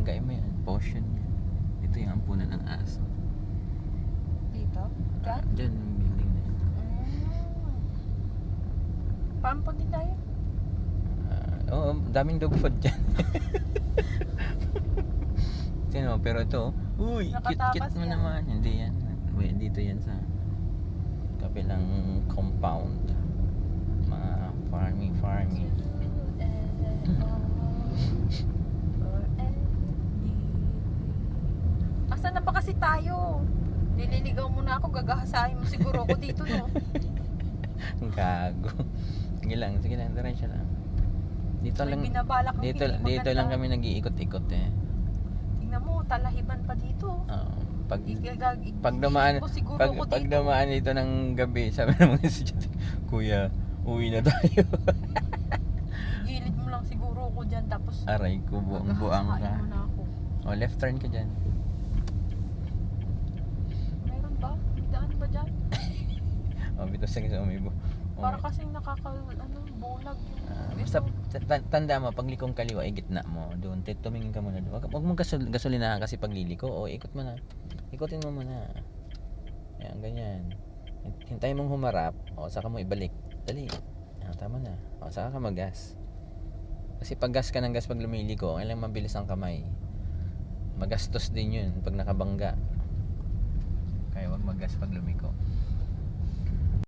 Alagay mo yan, potion yan. Ito yung ampunan ng aso. Dito? Diyan? Diyan yung building na yun. Paampon din tayo. Oo, daming dog food dyan. Sino, pero ito, uy, cute mo yan. naman. Hindi yan. Wait, dito yan sa kabilang compound. Mga farming. Asan na ba kasi tayo? Nililigaw mo na ako, gagahasahin mo siguro ako dito, no? Gago. Sige lang, diretso lang. Dito May lang, binabalak kang dito hindi lang maganda. kami nag-iikot-ikot eh. Tingnan mo, talahiban pa dito. Oo. Pag Siguro ako dito. dumaan dito ng gabi, sabi ng mga estudyante, Kuya, uwi na tayo. Gilid mo lang siguro ako dyan, tapos Aray ko, buang ka. gagahasahin mo na ako. O, left turn ka dyan. Meron ba? May daan ba dyan? O, bitos sa umibo. Para kasing bulag yung Basta tanda mo, pag likong kaliwa, gitna mo. Doon, tumingin ka muna doon. Huwag mong gasolinahan kasi pag liliko. O, ikot mo na. Ikutin mo muna. Yan, ganyan. Hintayin mong humarap. O, saka mo ibalik. Dali. Yan, tama na. O, saka ka mag-gas. Kasi pag gas ka ng gas pag lumiliko, kailangan mabilis ang kamay. Magastos din yun pag nakabangga. Kaya wag mag-gas pag lumiko.